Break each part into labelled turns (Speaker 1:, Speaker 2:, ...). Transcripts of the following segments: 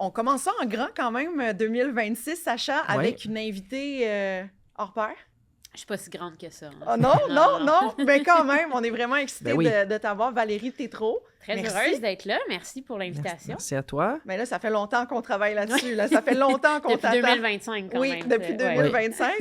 Speaker 1: On commence ça en grand quand même, 2026, Sacha, avec une invitée hors pair.
Speaker 2: Je suis pas si grande que ça. Hein.
Speaker 1: Oh non, mais quand même, on est vraiment excités de t'avoir, Valérie Tétrault.
Speaker 2: Très heureuse d'être là. Merci pour l'invitation.
Speaker 3: Merci à toi.
Speaker 1: Mais là, ça fait longtemps qu'on travaille là-dessus. Là. Ça fait longtemps qu'on t'attend.
Speaker 2: Depuis 2025, quand même.
Speaker 1: Oui, depuis 2025.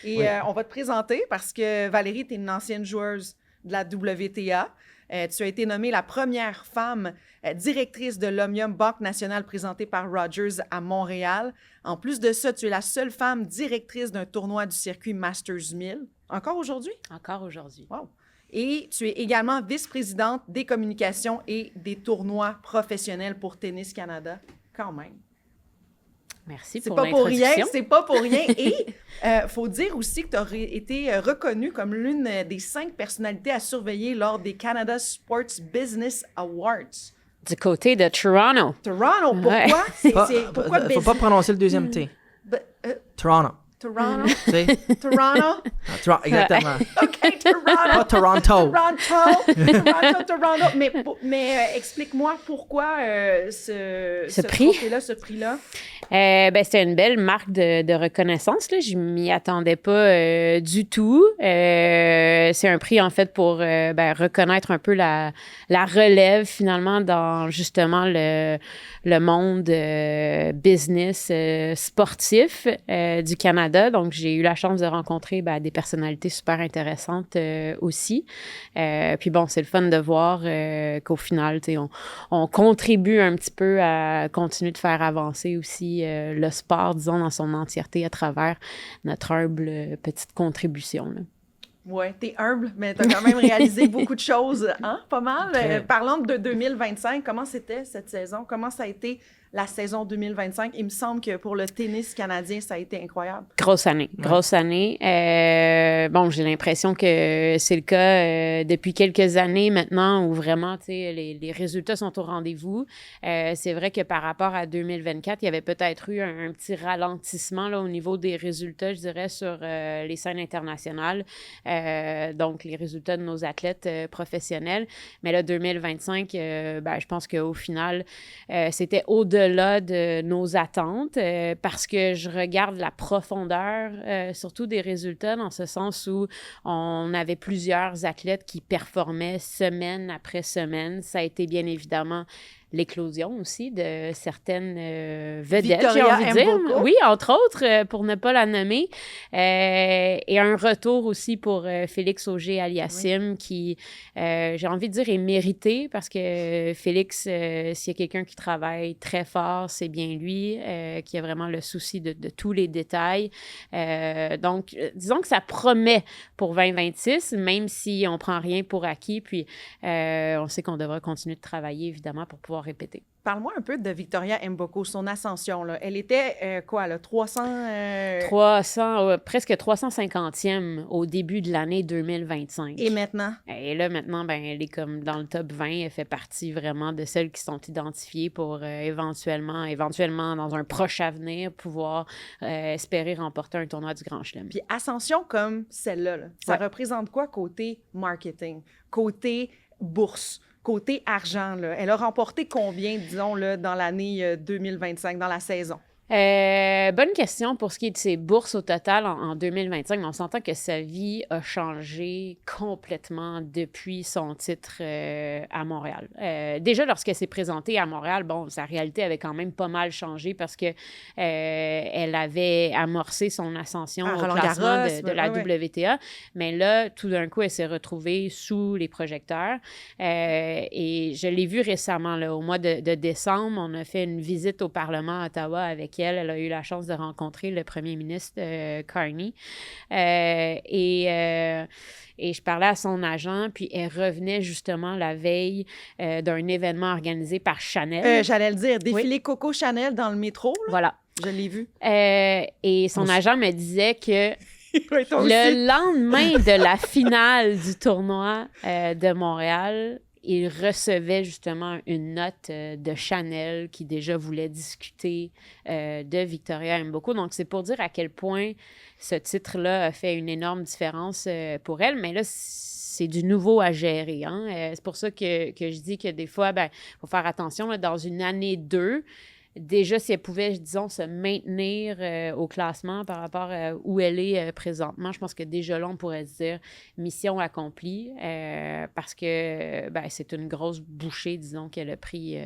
Speaker 1: Et on va te présenter parce que Valérie, tu es une ancienne joueuse de la WTA. Tu as été nommée la première femme directrice de l'Omnium Banque nationale présentée par Rogers à Montréal. En plus de ça, tu es la seule femme directrice d'un tournoi du circuit Masters 1000. Encore aujourd'hui?
Speaker 2: Encore aujourd'hui.
Speaker 1: Wow! Et tu es également vice-présidente des communications et des tournois professionnels pour Tennis Canada. Quand même.
Speaker 2: Merci pour l'introduction.
Speaker 1: C'est pas pour rien. Et il faut dire aussi que tu aurais été reconnue comme l'une des 5 personnalités à surveiller lors des Canada Sports Business Awards.
Speaker 2: Du côté de Toronto.
Speaker 1: Toronto, pourquoi? Pourquoi
Speaker 3: faut pas prononcer le deuxième T. Toronto.
Speaker 1: Toronto.
Speaker 3: Toronto. Exactement.
Speaker 1: OK, Toronto.
Speaker 3: Pas Toronto.
Speaker 1: Toronto. Mais explique-moi pourquoi ce prix-là.
Speaker 2: C'était une belle marque de reconnaissance. Là. Je m'y attendais pas du tout. C'est un prix, en fait, pour reconnaître un peu la relève, finalement, dans justement le monde business sportif du Canada. Donc, j'ai eu la chance de rencontrer des personnalités super intéressantes aussi. Puis bon, c'est le fun de voir qu'au final, on contribue un petit peu à continuer de faire avancer aussi le sport, disons, dans son entièreté à travers notre humble petite contribution. Là.
Speaker 1: Oui, t'es humble, mais t'as quand même réalisé beaucoup de choses, hein? Pas mal. Parlons de 2025, comment c'était cette saison? Comment ça a été la saison 2025? Il me semble que pour le tennis canadien, ça a été incroyable.
Speaker 2: Grosse année. J'ai l'impression que c'est le cas depuis quelques années maintenant où vraiment, les résultats sont au rendez-vous. C'est vrai que par rapport à 2024, il y avait peut-être eu un petit ralentissement là, au niveau des résultats, je dirais, sur les scènes internationales. Donc, les résultats de nos athlètes professionnels. Mais là, 2025, je pense qu'au final, c'était au-delà de nos attentes parce que je regarde la profondeur, surtout des résultats, dans ce sens où on avait plusieurs athlètes qui performaient semaine après semaine. Ça a été bien évidemment l'éclosion aussi de certaines vedettes,
Speaker 1: Victoria
Speaker 2: j'ai envie de dire.
Speaker 1: Mboko.
Speaker 2: Oui, entre autres, pour ne pas la nommer. Et un retour aussi pour Félix Auger-Aliassime, qui, j'ai envie de dire, est mérité parce que Félix, s'il y a quelqu'un qui travaille très fort, c'est bien lui, qui a vraiment le souci de tous les détails. Donc, disons que ça promet pour 2026, même si on ne prend rien pour acquis. Puis, on sait qu'on devra continuer de travailler, évidemment, pour pouvoir répéter.
Speaker 1: Parle-moi un peu de Victoria Mboko, son ascension. Là. Elle était, 300...
Speaker 2: presque 350e au début de l'année 2025.
Speaker 1: Et maintenant?
Speaker 2: Et là, maintenant, elle est comme dans le top 20. Elle fait partie vraiment de celles qui sont identifiées pour éventuellement, dans un proche avenir, pouvoir espérer remporter un tournoi du Grand Chelem.
Speaker 1: Puis ascension comme celle-là, ça représente quoi côté marketing, côté bourse? Côté argent, là, elle a remporté combien, disons, là, dans l'année 2025, dans la saison?
Speaker 2: Bonne question pour ce qui est de ses bourses au total en 2025. Mais on s'entend que sa vie a changé complètement depuis son titre à Montréal. Déjà, lorsqu'elle s'est présentée à Montréal, sa réalité avait quand même pas mal changé parce que elle avait amorcé son ascension au classement de la WTA. Mais là, tout d'un coup, elle s'est retrouvée sous les projecteurs. Et je l'ai vue récemment, là, au mois de décembre. On a fait une visite au Parlement à Ottawa avec elle. Elle a eu la chance de rencontrer le premier ministre Carney. Et je parlais à son agent, puis elle revenait justement la veille d'un événement organisé par Chanel.
Speaker 1: J'allais le dire, défilé Coco Chanel dans le métro. Là.
Speaker 2: Voilà.
Speaker 1: Je l'ai vu.
Speaker 2: Et son agent me disait que le lendemain de la finale du tournoi de Montréal, il recevait justement une note de Chanel qui déjà voulait discuter de Victoria Mboko. Donc, c'est pour dire à quel point ce titre-là a fait une énorme différence pour elle. Mais là, c'est du nouveau à gérer. Hein? C'est pour ça que je dis que des fois, il faut faire attention. Là, dans une année 2, déjà, si elle pouvait, disons, se maintenir au classement par rapport à où elle est présentement, je pense que déjà là, on pourrait se dire mission accomplie parce que c'est une grosse bouchée, disons, qu'elle a pris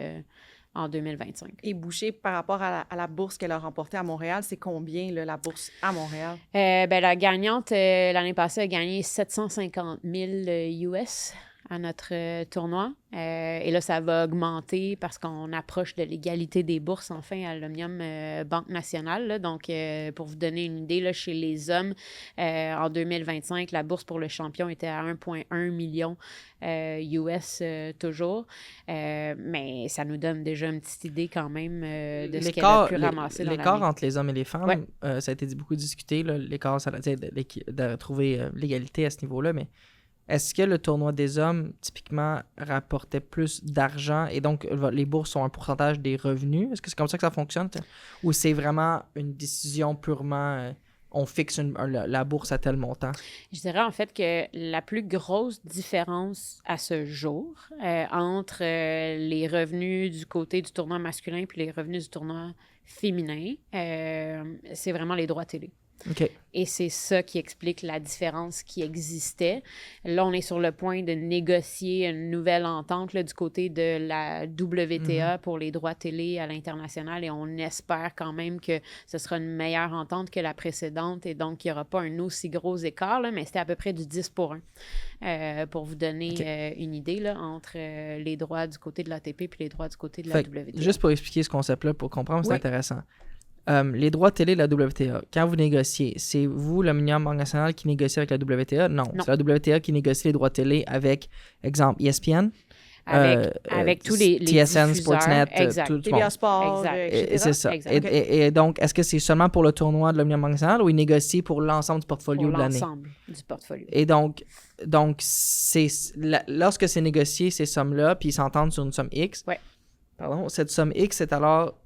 Speaker 2: en 2025.
Speaker 1: Et Boucher, par rapport à la bourse qu'elle a remportée à Montréal, c'est combien, là, la bourse à Montréal?
Speaker 2: La gagnante, l'année passée, a gagné 750 000 US à notre tournoi. Et là, ça va augmenter parce qu'on approche de l'égalité des bourses, enfin, à l'Omnium Banque Nationale. Là. Donc, pour vous donner une idée, là, chez les hommes, en 2025, la bourse pour le champion était à 1,1 million US toujours. Mais ça nous donne déjà une petite idée quand même de ce qu'elle a pu ramasser dans
Speaker 3: l'écart
Speaker 2: l'année.
Speaker 3: entre les hommes et les femmes, ça a été beaucoup discuté, là, l'écart, de trouver l'égalité à ce niveau-là, mais est-ce que le tournoi des hommes, typiquement, rapportait plus d'argent et donc les bourses sont un pourcentage des revenus? Est-ce que c'est comme ça que ça fonctionne? Ou c'est vraiment une décision purement... on fixe la bourse à tel montant?
Speaker 2: Je dirais en fait que la plus grosse différence à ce jour entre les revenus du côté du tournoi masculin puis les revenus du tournoi féminin, c'est vraiment les droits télé.
Speaker 3: OK.
Speaker 2: Et c'est ça qui explique la différence qui existait. Là, on est sur le point de négocier une nouvelle entente là, du côté de la WTA pour les droits télé à l'international et on espère quand même que ce sera une meilleure entente que la précédente et donc il n'y aura pas un aussi gros écart, là, mais c'était à peu près du 10-1 pour vous donner une idée là, entre les droits du côté de l'ATP et les droits du côté de la WTA.
Speaker 3: Juste pour expliquer ce concept-là, pour comprendre, c'est intéressant. Les droits télé de la WTA, quand vous négociez, c'est vous, l'Omnium Banque Nationale, qui négocie avec la WTA? Non. C'est la WTA qui négocie les droits télé avec, exemple, ESPN?
Speaker 2: Avec tous les
Speaker 3: TSN,
Speaker 2: diffuseurs.
Speaker 3: Sportsnet,
Speaker 2: Exact.
Speaker 3: tout le
Speaker 1: TVA
Speaker 3: monde.
Speaker 1: Sport,
Speaker 2: Exact.
Speaker 3: C'est ça.
Speaker 2: Exact.
Speaker 3: Et donc, est-ce que c'est seulement pour le tournoi de l'Omnium Banque Nationale ou il négocie pour l'ensemble du portfolio de l'année?
Speaker 2: Pour l'ensemble du portfolio.
Speaker 3: Et donc lorsque c'est négocié, ces sommes-là, puis ils s'entendent sur une somme X, cette somme X est alors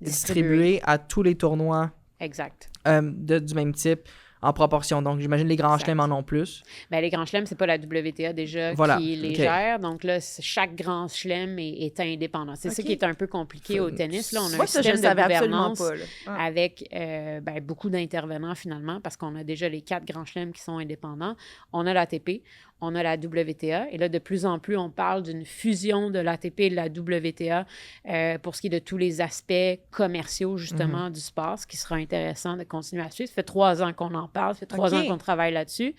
Speaker 3: distribuée à tous les tournois du même type en proportion. Donc, j'imagine les grands chelems en ont plus.
Speaker 2: Bien, les grands chelems, c'est pas la WTA déjà qui les gère. Donc là, chaque grand chelem est indépendant. C'est ça qui est un peu compliqué au tennis. Là, on a un système de gouvernance avec beaucoup d'intervenants finalement parce qu'on a déjà les 4 grands chelems qui sont indépendants. On a l'ATP, on a la WTA. Et là, de plus en plus, on parle d'une fusion de l'ATP et de la WTA pour ce qui est de tous les aspects commerciaux, justement, du sport, ce qui sera intéressant de continuer à suivre. Ça fait 3 ans qu'on en parle, ça fait 3 ans qu'on travaille là-dessus.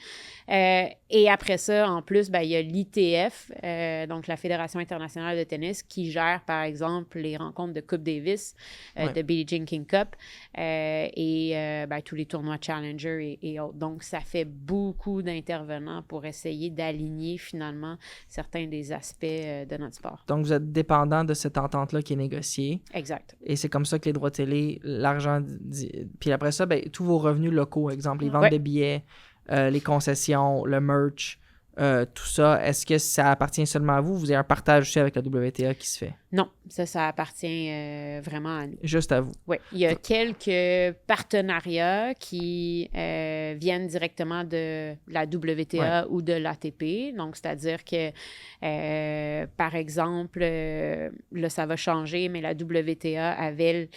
Speaker 2: Et après ça, en plus, il y a l'ITF, donc la Fédération internationale de tennis, qui gère, par exemple, les rencontres de Coupe Davis, de Billie Jean King Cup et tous les tournois Challenger et autres. Donc, ça fait beaucoup d'intervenants pour essayer d'aligner, finalement, certains des aspects de notre sport.
Speaker 3: Donc, vous êtes dépendant de cette entente-là qui est négociée.
Speaker 2: Exact.
Speaker 3: Et c'est comme ça que les droits télé, l'argent... Puis après ça, tous vos revenus locaux, exemple, les ventes de billets, les concessions, le merch, tout ça, est-ce que ça appartient seulement à vous? Vous avez un partage aussi avec la WTA qui se fait?
Speaker 2: Non, ça appartient vraiment à nous.
Speaker 3: Juste à vous?
Speaker 2: Oui. Il y a quelques partenariats qui viennent directement de la WTA ou de l'ATP. Donc, c'est-à-dire que, par exemple, là, ça va changer, mais la WTA avait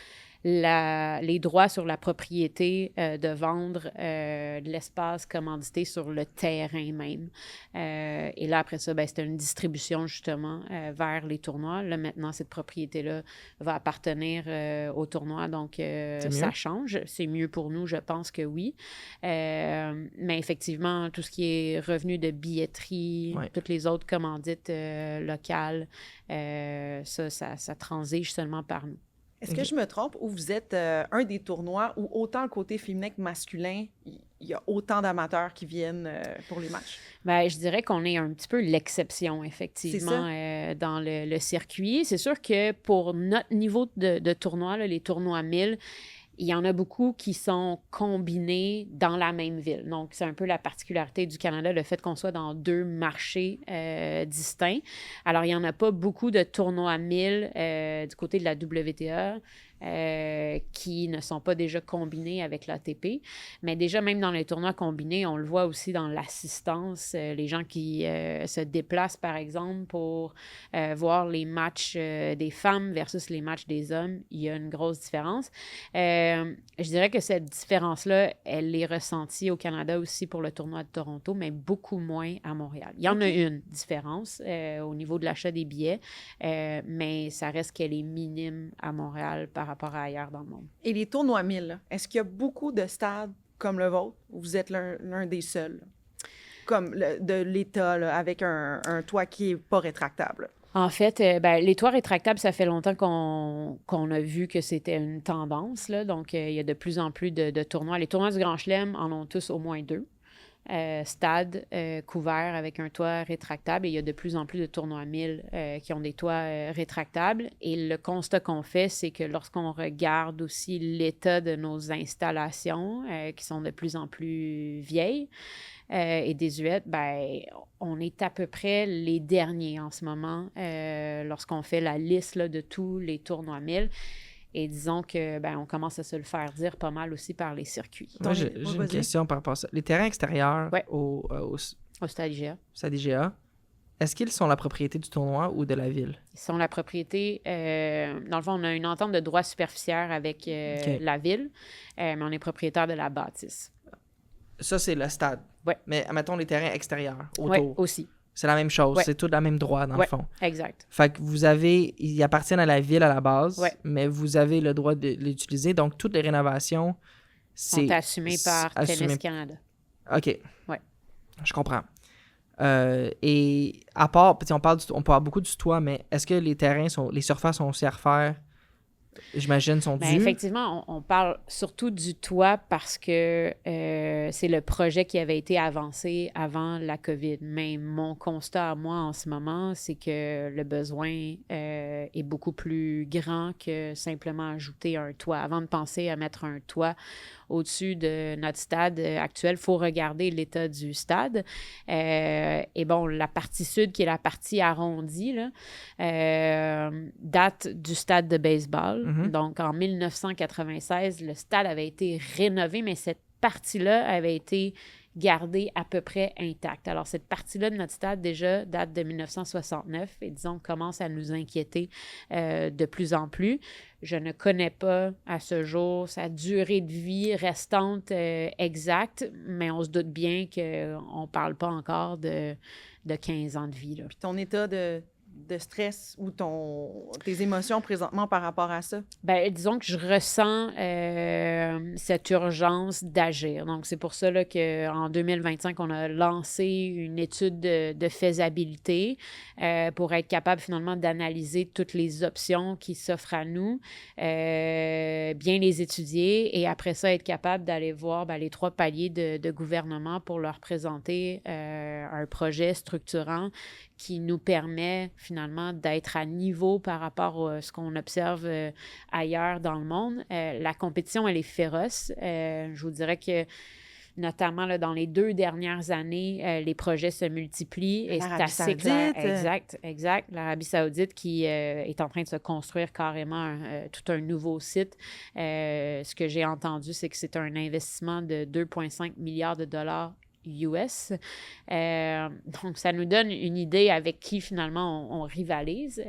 Speaker 2: les droits sur la propriété de vendre de l'espace commandité sur le terrain même. Et là, après ça, c'était une distribution justement vers les tournois. Là, maintenant, cette propriété-là va appartenir au tournoi, donc ça change. C'est mieux pour nous, je pense que oui. Mais effectivement, tout ce qui est revenu de billetterie, toutes les autres commandites locales, ça transige seulement par nous.
Speaker 1: Est-ce que je me trompe ou vous êtes un des tournois où autant le côté féminin que masculin, il y a autant d'amateurs qui viennent pour les matchs?
Speaker 2: Bien, je dirais qu'on est un petit peu l'exception, effectivement, dans le circuit. C'est sûr que pour notre niveau de tournoi, là, les tournois 1000, il y en a beaucoup qui sont combinés dans la même ville. Donc, c'est un peu la particularité du Canada, le fait qu'on soit dans 2 marchés distincts. Alors, il n'y en a pas beaucoup de tournois 1000 du côté de la WTA. qui ne sont pas déjà combinés avec l'ATP. Mais déjà, même dans les tournois combinés, on le voit aussi dans l'assistance, les gens qui se déplacent, par exemple, pour voir les matchs des femmes versus les matchs des hommes, il y a une grosse différence. Je dirais que cette différence-là, elle est ressentie au Canada aussi pour le tournoi de Toronto, mais beaucoup moins à Montréal. Il y en a une différence au niveau de l'achat des billets, mais ça reste qu'elle est minime à Montréal par rapport à ailleurs dans le monde.
Speaker 1: Et les tournois 1000, là, est-ce qu'il y a beaucoup de stades comme le vôtre ou vous êtes l'un des seuls, là? Comme de l'État, là, avec un toit qui n'est pas rétractable?
Speaker 2: En fait, les toits rétractables, ça fait longtemps qu'on a vu que c'était une tendance, là. Donc, il y a de plus en plus de tournois. Les tournois du Grand Chelem en ont tous au moins 2. Stades couverts avec un toit rétractable, et il y a de plus en plus de tournois 1000 qui ont des toits rétractables. Et le constat qu'on fait, c'est que lorsqu'on regarde aussi l'état de nos installations, qui sont de plus en plus vieilles et désuètes, on est à peu près les derniers en ce moment lorsqu'on fait la liste là, de tous les tournois 1000. Et disons que on commence à se le faire dire pas mal aussi par les circuits.
Speaker 3: Moi, j'ai une question par rapport à ça. Les terrains extérieurs
Speaker 2: au Stade IGA.
Speaker 3: Stade IGA, est-ce qu'ils sont la propriété du tournoi ou de la ville?
Speaker 2: Ils sont la propriété... dans le fond, on a une entente de droit superficiaire avec la ville, mais on est propriétaire de la bâtisse.
Speaker 3: Ça, c'est le stade.
Speaker 2: Oui.
Speaker 3: Mais mettons les terrains extérieurs autour.
Speaker 2: Oui, aussi.
Speaker 3: C'est la même chose.
Speaker 2: Ouais.
Speaker 3: C'est tout le même droit, dans le fond.
Speaker 2: Exact.
Speaker 3: Fait que ils appartiennent à la ville à la base, mais vous avez le droit de l'utiliser. Donc, toutes les rénovations,
Speaker 2: sont assumées par Tennis Canada.
Speaker 3: OK.
Speaker 2: Oui.
Speaker 3: Je comprends. Et à part, on parle beaucoup du toit, mais est-ce que les surfaces sont aussi à refaire? J'imagine, sont dues.
Speaker 2: Effectivement, on parle surtout du toit parce que c'est le projet qui avait été avancé avant la COVID. Mais mon constat à moi en ce moment, c'est que le besoin est beaucoup plus grand que simplement ajouter un toit. Avant de penser à mettre un toit au-dessus de notre stade actuel, il faut regarder l'état du stade. Et bon, la partie sud, qui est la partie arrondie, là, date du stade de baseball.
Speaker 3: Mm-hmm.
Speaker 2: Donc, en 1996, le stade avait été rénové, mais cette partie-là avait été gardée à peu près intacte. Alors, cette partie-là de notre stade, déjà, date de 1969 et, disons, commence à nous inquiéter de plus en plus. Je ne connais pas à ce jour sa durée de vie restante exacte, mais on se doute bien qu'on ne parle pas encore de 15 ans de vie, là.
Speaker 1: Puis ton état de stress ou tes émotions présentement par rapport à ça?
Speaker 2: Disons que je ressens cette urgence d'agir. Donc, c'est pour ça là, qu'en 2025, on a lancé une étude de faisabilité pour être capable finalement d'analyser toutes les options qui s'offrent à nous, bien les étudier et après ça, être capable d'aller voir les 3 paliers de gouvernement pour leur présenter un projet structurant qui nous permet finalement d'être à niveau par rapport à ce qu'on observe ailleurs dans le monde. La compétition, elle est féroce. Je vous dirais que notamment là, dans les 2 dernières années, les projets se multiplient et c'est assez clair. Exact. L'Arabie Saoudite qui est en train de se construire carrément tout un nouveau site. Ce que j'ai entendu, c'est que c'est un investissement de 2,5 milliards de dollars US. Donc, ça nous donne une idée avec qui, finalement, on rivalise.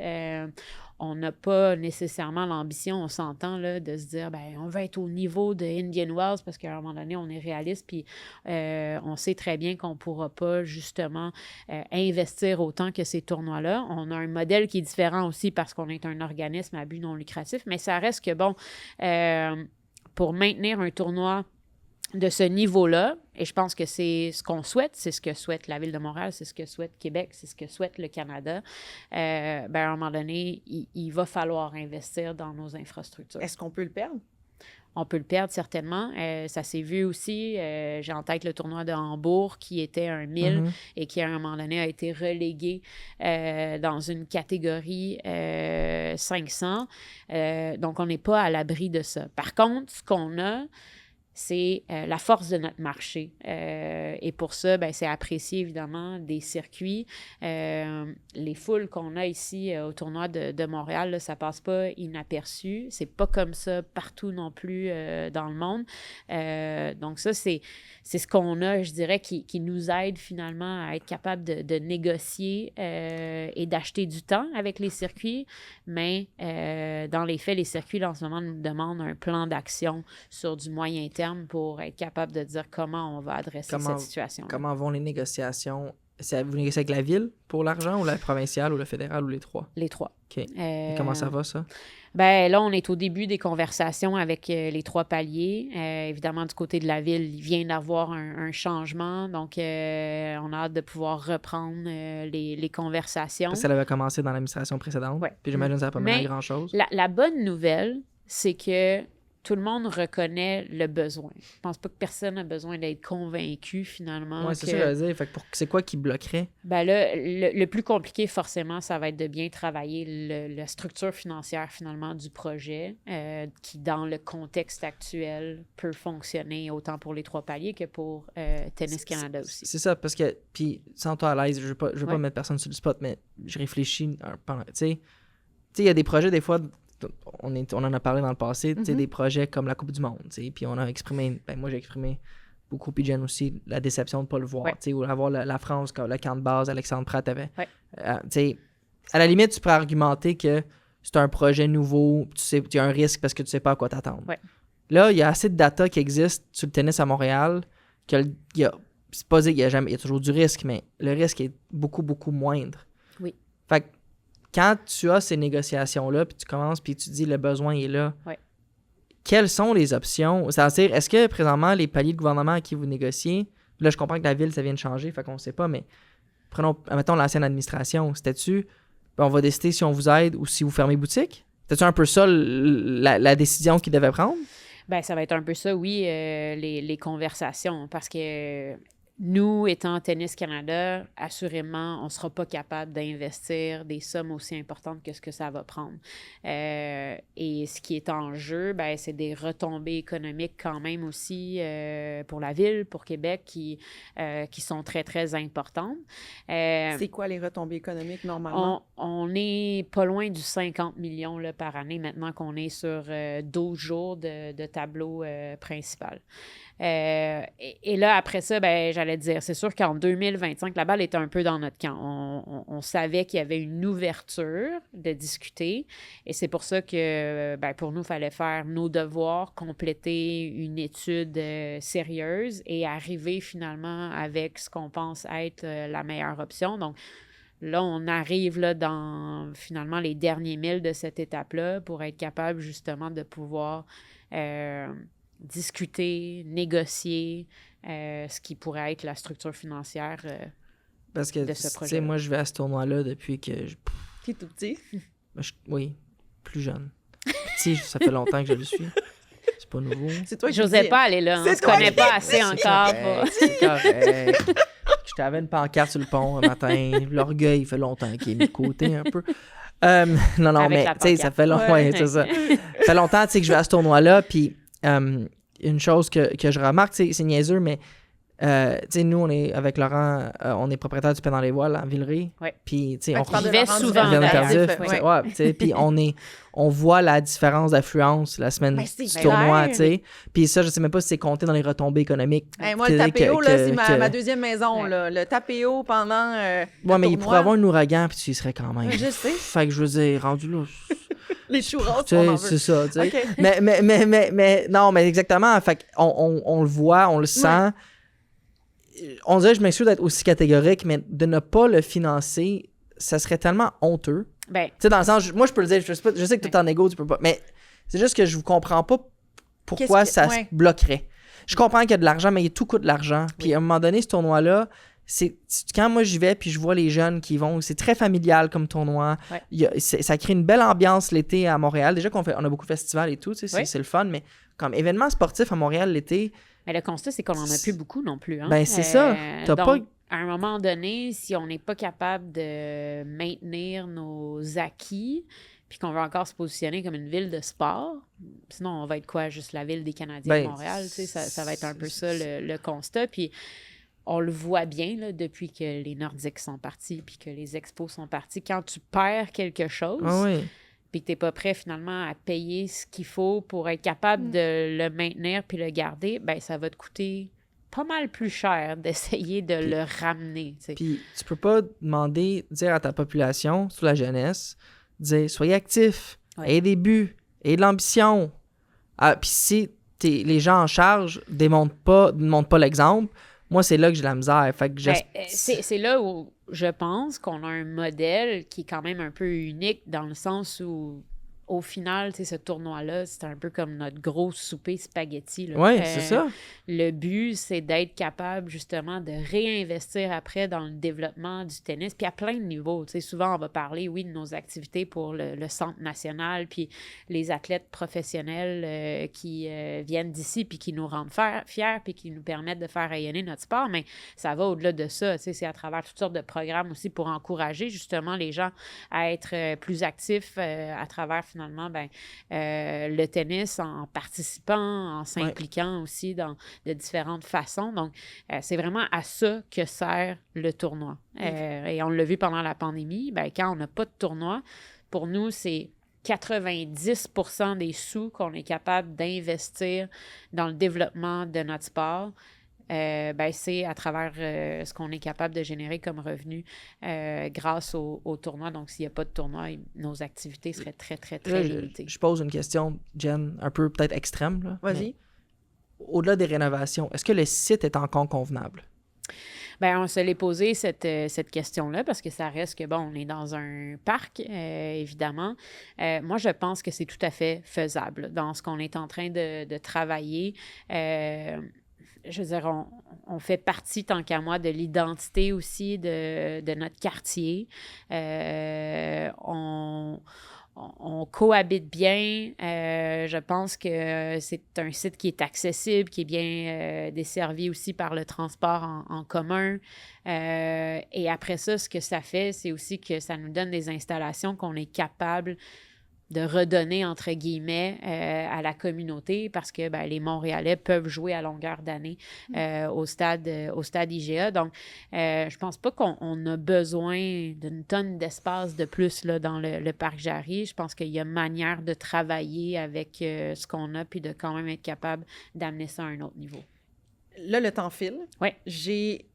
Speaker 2: On n'a pas nécessairement l'ambition, on s'entend, là, de se dire, on veut être au niveau de Indian Wells parce qu'à un moment donné, on est réaliste, puis on sait très bien qu'on ne pourra pas, justement, investir autant que ces tournois-là. On a un modèle qui est différent aussi parce qu'on est un organisme à but non lucratif, mais ça reste que, pour maintenir un tournoi de ce niveau-là, et je pense que c'est ce qu'on souhaite, c'est ce que souhaite la Ville de Montréal, c'est ce que souhaite Québec, c'est ce que souhaite le Canada, à un moment donné, il va falloir investir dans nos infrastructures.
Speaker 1: Est-ce qu'on peut le perdre?
Speaker 2: On peut le perdre, certainement. Ça s'est vu aussi. J'ai en tête le tournoi de Hambourg, qui était un 1000 et qui, à un moment donné, a été relégué dans une catégorie 500. Donc, on n'est pas à l'abri de ça. Par contre, ce qu'on a, c'est la force de notre marché. Et pour ça, ben, c'est apprécié évidemment des circuits. Les foules qu'on a ici au tournoi de Montréal, là, ça passe pas inaperçu. C'est pas comme ça partout non plus dans le monde. Donc ça, c'est ce qu'on a, je dirais, qui nous aide finalement à être capable de négocier et d'acheter du temps avec les circuits. Mais dans les faits, les circuits, là, en ce moment, nous demandent un plan d'action sur du moyen terme pour être capable de dire comment on va adresser cette situation.
Speaker 3: Comment vont les négociations? Vous négociez avec la ville pour l'argent ou la provinciale ou le fédéral ou les trois?
Speaker 2: Les trois.
Speaker 3: OK. Et comment ça va, ça?
Speaker 2: Ben là, on est au début des conversations avec les trois paliers. Évidemment, du côté de la ville, il vient d'avoir un changement. Donc, on a hâte de pouvoir reprendre les conversations.
Speaker 3: Parce que ça avait commencé dans l'administration précédente.
Speaker 2: Ouais.
Speaker 3: Puis j'imagine que ça n'a pas mené à grand-chose.
Speaker 2: La bonne nouvelle, c'est que tout le monde reconnaît le besoin. Je pense pas que personne n'a besoin d'être convaincu, finalement.
Speaker 3: Oui, c'est ça que je veux dire. Fait que c'est quoi qui bloquerait?
Speaker 2: Ben là, le plus compliqué, forcément, ça va être de bien travailler la structure financière, finalement, du projet, qui, dans le contexte actuel, peut fonctionner autant pour les trois paliers que pour Tennis Canada aussi.
Speaker 3: C'est ça, parce que, puis, sens-toi à l'aise, je veux pas mettre personne sur le spot, mais je réfléchis pendant, tu sais, il y a des projets, des fois, on en a parlé dans le passé, des projets comme la Coupe du Monde, puis on a exprimé, moi j'ai exprimé beaucoup, puis Jen aussi, la déception de ne pas le voir, ou avoir la France, le camp de base, Alexandre Pratt avait. À la limite, tu peux argumenter que c'est un projet nouveau, tu as un risque parce que tu sais pas à quoi t'attendre. Là, il y a assez de data qui existe sur le tennis à Montréal que c'est pas dire qu'il y a toujours du risque, mais le risque est beaucoup, beaucoup moindre.
Speaker 2: Oui.
Speaker 3: Fait que quand tu as ces négociations-là, puis tu commences, puis tu dis le besoin est là, quelles sont les options? C'est-à-dire, est-ce que présentement, les paliers de gouvernement à qui vous négociez, là, je comprends que la ville, ça vient de changer, fait qu'on ne sait pas, mais mettons l'ancienne administration, c'était-tu, on va décider si on vous aide ou si vous fermez boutique? C'était-tu un peu ça la décision qu'ils devaient prendre?
Speaker 2: Ben, ça va être un peu ça, oui, les conversations, parce que nous, étant Tennis Canada, assurément, on ne sera pas capable d'investir des sommes aussi importantes que ce que ça va prendre. Et ce qui est en jeu, ben, c'est des retombées économiques quand même aussi pour la ville, pour Québec, qui sont très, très importantes.
Speaker 1: C'est quoi les retombées économiques normalement?
Speaker 2: On est pas loin du 50 millions là, par année maintenant qu'on est sur 12 jours de tableau principal. Et là, après ça, ben, j'allais dire, c'est sûr qu'en 2025, la balle était un peu dans notre camp. On savait qu'il y avait une ouverture de discuter et c'est pour ça que, ben, pour nous, il fallait faire nos devoirs, compléter une étude sérieuse et arriver finalement avec ce qu'on pense être la meilleure option. Donc, là, on arrive là, dans finalement les derniers milles de cette étape-là pour être capable justement de pouvoir discuter, négocier ce qui pourrait être la structure financière
Speaker 3: parce que,
Speaker 2: de ce projet.
Speaker 3: Moi, je vais à ce tournoi-là depuis que...
Speaker 1: Qui est tout petit?
Speaker 3: Oui, plus jeune. Petit, ça fait longtemps que je le suis. C'est pas nouveau.
Speaker 1: C'est toi qui
Speaker 2: J'osais
Speaker 1: dis.
Speaker 2: pas aller là. On se connaît pas assez encore.
Speaker 3: C'est correct. Je t'avais une pancarte sur le pont un matin. L'orgueil, il fait longtemps qu'il est mis de côté un peu. Non,
Speaker 2: Avec
Speaker 3: mais
Speaker 2: la
Speaker 3: tu sais, ça fait longtemps.
Speaker 2: Ouais.
Speaker 3: Ouais, c'est ça. Ça fait longtemps que je vais à ce tournoi-là. Puis une chose que je remarque, c'est niaiseux, mais tu sais, nous, on est avec Laurent, on est propriétaire du Pain dans les Voiles en Villeray.
Speaker 2: Ouais.
Speaker 3: Puis, tu sais,
Speaker 1: Ouais,
Speaker 3: on
Speaker 1: tu
Speaker 2: vivait
Speaker 1: parles de
Speaker 2: souvent
Speaker 1: Laurent
Speaker 3: vient de
Speaker 1: Duvernay.
Speaker 3: Tardif.
Speaker 1: Ouais.
Speaker 3: Ouais, tu sais, puis on voit la différence d'affluence la semaine
Speaker 1: Ben, c'est
Speaker 3: du
Speaker 1: clair.
Speaker 3: tournoi, tu sais. Puis ça, je sais même pas si c'est compté dans les retombées économiques.
Speaker 1: Hey, moi, le
Speaker 3: Tu sais,
Speaker 1: tapéo, là, c'est
Speaker 3: que-
Speaker 1: ma deuxième maison.
Speaker 2: Ouais.
Speaker 1: Là. Le tapéo pendant
Speaker 3: Ouais,
Speaker 1: le
Speaker 3: mais il
Speaker 1: tournoi.
Speaker 3: pourrait avoir un ouragan, puis tu y serais quand même.
Speaker 1: Ouais, je sais.
Speaker 3: Fait que je veux dire, rendu là.
Speaker 1: Les churros,
Speaker 3: Tu
Speaker 1: on en
Speaker 3: sais,
Speaker 1: veut.
Speaker 3: c'est ça, tu sais.
Speaker 1: OK.
Speaker 3: Mais, non, mais exactement. Fait on le voit, on le sent. On dirait, je m'excuse d'être aussi catégorique, mais de ne pas le financer, ça serait tellement honteux.
Speaker 2: Ben,
Speaker 3: Tu sais, dans le sens, moi, je peux le dire, je sais que tu es en égo, tu peux pas. Mais c'est juste que je vous comprends pas pourquoi
Speaker 1: Qu'est-ce que-
Speaker 3: ça
Speaker 1: ouais.
Speaker 3: se bloquerait. Je comprends qu'il y a de l'argent, mais tout coûte de l'argent. Puis à un moment donné, ce tournoi-là, quand moi j'y vais puis je vois les jeunes qui vont, c'est très familial comme tournoi.
Speaker 2: Ouais.
Speaker 3: Ça crée une belle ambiance l'été à Montréal. Déjà on a beaucoup de festivals et tout, tu sais,
Speaker 2: Ouais.
Speaker 3: c'est le fun, mais comme événement sportif à Montréal l'été,
Speaker 2: mais le constat, c'est qu'on en a plus beaucoup non plus. Hein?
Speaker 3: Ben, c'est ça. T'as
Speaker 2: donc,
Speaker 3: pas-
Speaker 2: à un moment donné, si on n'est pas capable de maintenir nos acquis, puis qu'on veut encore se positionner comme une ville de sport, sinon on va être quoi? Juste la ville des Canadiens de Montréal, tu sais, ça va être un peu ça le constat. Puis on le voit bien là, depuis que les Nordiques sont partis puis que les expos sont partis. Quand tu perds quelque chose, puis que tu n'es pas prêt finalement à payer ce qu'il faut pour être capable de le maintenir puis le garder, ben ça va te coûter pas mal plus cher d'essayer de le ramener. T'sais.
Speaker 3: Puis tu peux pas dire à ta population, sous la jeunesse, dire soyez actifs, ayez des buts, ayez de l'ambition. Puis si les gens en charge ne montrent pas l'exemple, moi, c'est là que j'ai la misère. Fait que
Speaker 2: c'est là où je pense qu'on a un modèle qui est quand même un peu unique dans le sens où, au final, tu sais, ce tournoi-là, c'est un peu comme notre gros souper spaghetti.
Speaker 3: Oui, c'est ça.
Speaker 2: Le but, c'est d'être capable, justement, de réinvestir après dans le développement du tennis, puis à plein de niveaux. Tu sais, souvent, on va parler, oui, de nos activités pour le Centre national, puis les athlètes professionnels qui viennent d'ici, puis qui nous rendent fiers, puis qui nous permettent de faire rayonner notre sport, mais ça va au-delà de ça. Tu sais, c'est à travers toutes sortes de programmes aussi pour encourager, justement, les gens à être plus actifs à travers finalement, le tennis en participant, en s'impliquant aussi de différentes façons. Donc, c'est vraiment à ça que sert le tournoi. Et on l'a vu pendant la pandémie, quand on n'a pas de tournoi, pour nous, c'est 90% des sous qu'on est capable d'investir dans le développement de notre sport. C'est à travers ce qu'on est capable de générer comme revenu grâce au tournoi. Donc, s'il n'y a pas de tournoi, nos activités seraient très, très, très limitées.
Speaker 3: Je pose une question, Jen, un peu peut-être extrême. Là,
Speaker 1: vas-y.
Speaker 3: Au-delà des rénovations, est-ce que le site est encore convenable?
Speaker 2: On se l'est posé cette question-là parce que ça reste que, on est dans un parc, évidemment. Moi, je pense que c'est tout à fait faisable dans ce qu'on est en train de travailler. Je veux dire, on fait partie, tant qu'à moi, de l'identité aussi de notre quartier. On cohabite bien. Je pense que c'est un site qui est accessible, qui est bien desservi aussi par le transport en commun. Et après ça, ce que ça fait, c'est aussi que ça nous donne des installations qu'on est capable de redonner, entre guillemets, à la communauté parce que les Montréalais peuvent jouer à longueur d'année au stade IGA. Donc, je pense pas qu'on a besoin d'une tonne d'espace de plus là, dans le parc Jarry. Je pense qu'il y a manière de travailler avec ce qu'on a puis de quand même être capable d'amener ça à un autre niveau.
Speaker 1: Là, le temps file.
Speaker 2: Oui.
Speaker 1: J'ai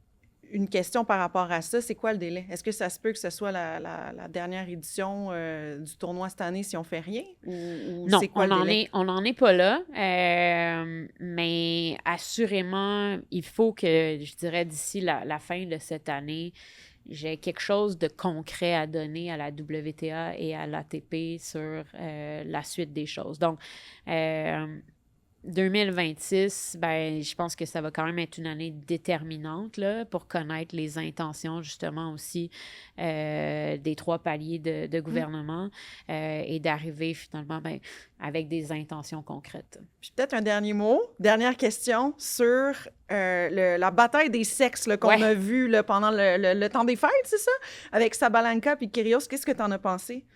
Speaker 1: une question par rapport à ça. C'est quoi le délai? Est-ce que ça se peut que ce soit la dernière édition du tournoi cette année si on fait rien? Ou
Speaker 2: non,
Speaker 1: c'est quoi le délai?
Speaker 2: On n'en est pas là. Mais assurément, il faut que, je dirais, d'ici la fin de cette année, j'ai quelque chose de concret à donner à la WTA et à l'ATP sur la suite des choses. Donc, 2026, je pense que ça va quand même être une année déterminante là, pour connaître les intentions, justement, aussi des 3 paliers de gouvernement et d'arriver, finalement, avec des intentions concrètes.
Speaker 1: Puis peut-être un dernier mot, dernière question sur la bataille des sexes là, qu'on a vue là, pendant le temps des fêtes, c'est ça? Avec Sabalenka puis Kyrgios, qu'est-ce que tu en as pensé?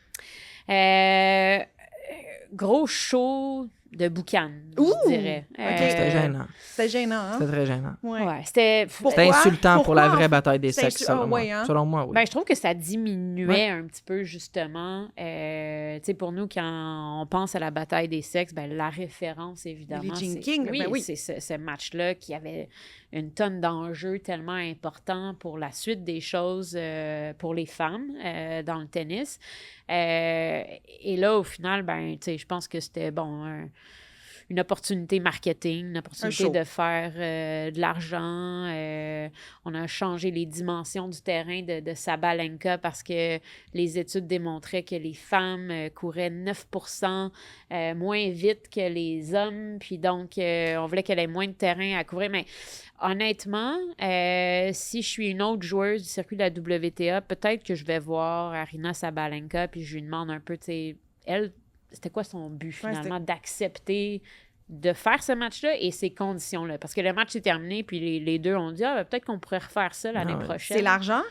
Speaker 2: Gros show de boucan, je dirais.
Speaker 3: C'était gênant.
Speaker 1: C'était gênant, hein?
Speaker 3: C'était très gênant.
Speaker 2: Ouais, c'était
Speaker 3: insultant pour la vraie bataille des sexes, selon moi.
Speaker 1: Hein?
Speaker 3: Selon moi, oui.
Speaker 2: Je trouve que ça diminuait un petit peu, justement. Tu sais, pour nous, quand on pense à la bataille des sexes, la référence, évidemment,
Speaker 1: Billie Jean King,
Speaker 2: oui, c'est ce match-là qui avait une tonne d'enjeux tellement importants pour la suite des choses pour les femmes dans le tennis. Et là, au final, tu sais, je pense que c'était, une opportunité marketing, une opportunité de faire de l'argent. On a changé les dimensions du terrain de Sabalenka parce que les études démontraient que les femmes couraient 9% moins vite que les hommes. Puis donc, on voulait qu'elle ait moins de terrain à couvrir. Mais honnêtement, si je suis une autre joueuse du circuit de la WTA, peut-être que je vais voir Aryna Sabalenka puis je lui demande un peu, tu sais, elle, c'était quoi son but, finalement, d'accepter de faire ce match-là et ces conditions-là? Parce que le match est terminé, puis les deux ont dit, peut-être qu'on pourrait refaire ça l'année prochaine.
Speaker 1: C'est l'argent?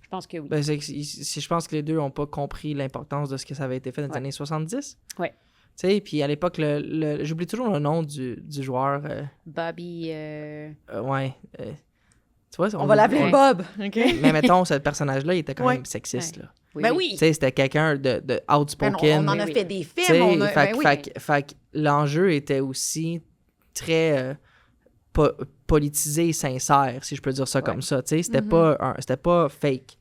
Speaker 2: Je pense que oui.
Speaker 3: Ben, je pense que les deux n'ont pas compris l'importance de ce que ça avait été fait dans les années 70.
Speaker 2: Ouais.
Speaker 3: Tu sais, puis à l'époque, j'oublie toujours le nom du joueur.
Speaker 2: Bobby...
Speaker 3: Ouais. Tu vois,
Speaker 1: On va l'appeler Bob, OK?
Speaker 3: Mais mettons, ce personnage-là, il était quand même sexiste, là.
Speaker 2: Oui,
Speaker 1: Ben
Speaker 3: Tu sais, c'était quelqu'un de outspoken.
Speaker 1: On en a
Speaker 2: Oui,
Speaker 1: fait des films.
Speaker 3: Fait que l'enjeu était aussi très politisé et sincère, si je peux dire ça comme ça. Tu sais, c'était pas fake.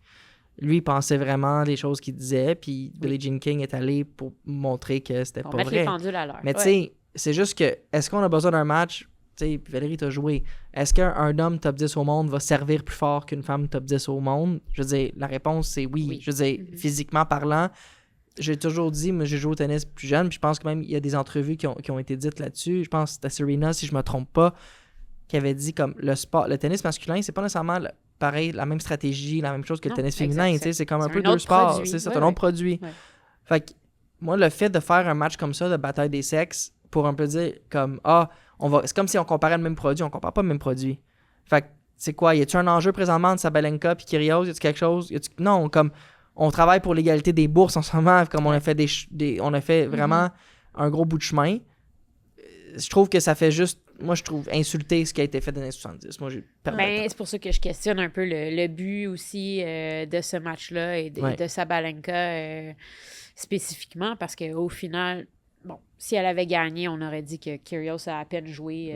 Speaker 3: Lui, il pensait vraiment des choses qu'il disait, puis Billie Jean King est allé pour montrer que c'était pas
Speaker 2: mettre
Speaker 3: vrai.
Speaker 2: les pendules à l'heure.
Speaker 3: Mais tu sais, c'est juste que, est-ce qu'on a besoin d'un match? Tu sais, Valérie, t'as joué. Est-ce qu'un homme top 10 au monde va servir plus fort qu'une femme top 10 au monde? Je veux dire, la réponse, c'est oui. Je veux dire, physiquement parlant, j'ai toujours dit, moi, j'ai joué au tennis plus jeune, puis je pense que même, il y a des entrevues qui ont été dites là-dessus. Je pense que c'était Serena, si je me trompe pas, qui avait dit comme le tennis masculin, c'est pas nécessairement pareil, la même stratégie, la même chose que le tennis féminin. Tu sais, c'est comme un peu deux sports. C'est un autre produit.
Speaker 2: Ouais.
Speaker 3: Fait que moi, le fait de faire un match comme ça, de bataille des sexes, pour un peu dire comme c'est comme si on comparait le même produit, on compare pas le même produit. Fait que c'est quoi, y a-tu un enjeu présentement entre Sabalenka puis Kyrgios, y a-tu quelque chose? Non, comme on travaille pour l'égalité des bourses en ce moment, comme on a fait on a fait vraiment un gros bout de chemin. Je trouve que ça fait juste, moi je trouve, insulter ce qui a été fait dans les années 70. Moi j'ai perdu le temps.
Speaker 2: C'est pour ça que je questionne un peu le but aussi de ce match-là et de Sabalenka spécifiquement, parce qu'au final, bon, si elle avait gagné, on aurait dit que Kyrgios a à peine joué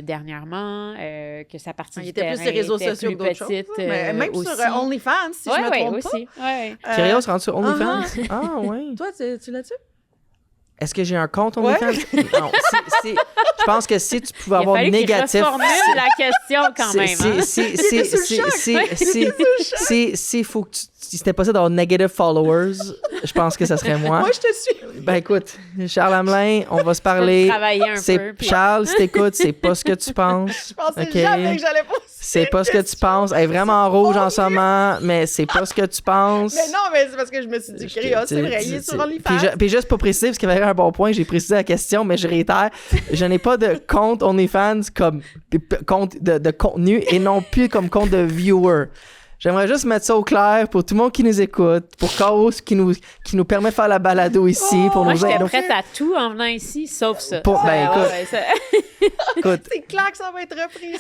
Speaker 2: dernièrement, que sa partie du terrain
Speaker 1: était plus sur les réseaux sociaux que d'autres choses. Mais même
Speaker 2: aussi.
Speaker 1: sur OnlyFans, si je me trompe
Speaker 2: aussi.
Speaker 1: pas.
Speaker 3: Kyrgios rentre sur OnlyFans? Ah, ouais.
Speaker 1: Toi, tu l'as-tu?
Speaker 3: Est-ce que j'ai un compte OnlyFans? Non, je pense que si tu pouvais avoir négatif...
Speaker 2: Il reformule la question quand même.
Speaker 3: Si faut que si c'était possible d'avoir negative followers, je pense que ça serait moi.
Speaker 1: Moi, je te suis.
Speaker 3: Ben écoute, Charles Hamelin, on va se parler.
Speaker 2: Travailler un peu. Puis...
Speaker 3: Charles, si t'écoutes, c'est pas ce que tu penses.
Speaker 1: Je pensais jamais que j'allais poster.
Speaker 3: C'est pas ce que tu penses. Elle est vraiment rouge en ce moment, mais c'est pas ce que tu penses.
Speaker 1: Mais non, mais c'est parce que je me suis dit, Kyrgios, c'est vrai, il est sur OnlyFans.
Speaker 3: Puis juste pour préciser, parce qu'il y avait un bon point, j'ai précisé la question, mais je réitère, je n'ai pas de compte OnlyFans comme compte de contenu et non plus comme compte de viewer. J'aimerais juste mettre ça au clair pour tout le monde qui nous écoute, pour Chaos qui nous permet de faire la balado ici. Pour
Speaker 2: moi,
Speaker 3: nous
Speaker 2: j'étais prête à tout en venant ici, sauf ça.
Speaker 3: Écoute,
Speaker 1: c'est clair que ça va être repris.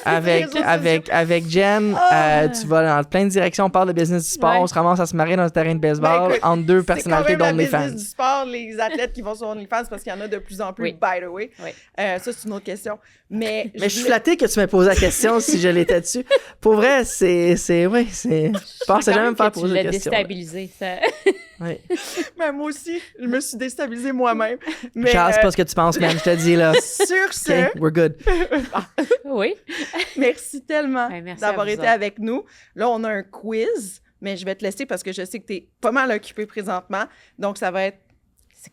Speaker 3: Avec Jen, tu vas dans plein de directions. On parle de business du sport, on se ramasse à se marier dans le terrain de baseball entre deux personnalités d'OnlyFans.
Speaker 1: Le business du sport, les athlètes qui vont sur OnlyFans, parce qu'il y en a de plus en plus, by the way. Ça, c'est une autre question. Mais je suis
Speaker 3: flattée que tu m'aies posé la question si je l'étais dessus. Pour vrai, je pensais jamais me faire poser la question.
Speaker 2: Déstabilisé, ça.
Speaker 3: Oui.
Speaker 1: Mais moi aussi, je me suis déstabilisée moi-même. Mais,
Speaker 3: Charles, c'est pas ce que tu penses, même, je te dis là.
Speaker 1: Sur ce...
Speaker 3: Okay, we're good.
Speaker 2: Oui.
Speaker 1: Merci tellement d'avoir été avec nous. Là, on a un quiz, mais je vais te laisser parce que je sais que tu es pas mal occupé présentement. Donc, ça va être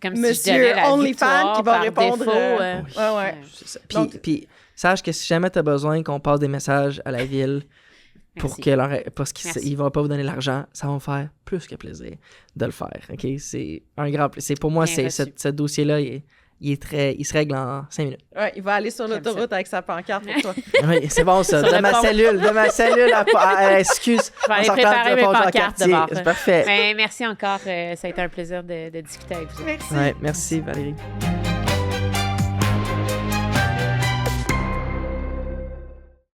Speaker 2: comme
Speaker 1: Monsieur OnlyFans qui va répondre.
Speaker 3: Puis, sache que si jamais tu as besoin qu'on passe des messages à la ville parce qu'ils vont pas vous donner l'argent, ça va me faire plus que plaisir de le faire. OK? C'est un grand plaisir. Pour moi, ce dossier-là, il se règle en 5 minutes.
Speaker 1: Ouais, il va aller sur l'autoroute avec sa pancarte pour toi.
Speaker 3: Oui, c'est bon ça. De ma cellule excuse.
Speaker 2: Je vais aller préparer mes pancartes d'abord.
Speaker 3: C'est parfait.
Speaker 2: Mais merci encore. Ça a été un plaisir de discuter avec vous.
Speaker 1: Merci.
Speaker 3: Ouais, merci Valérie.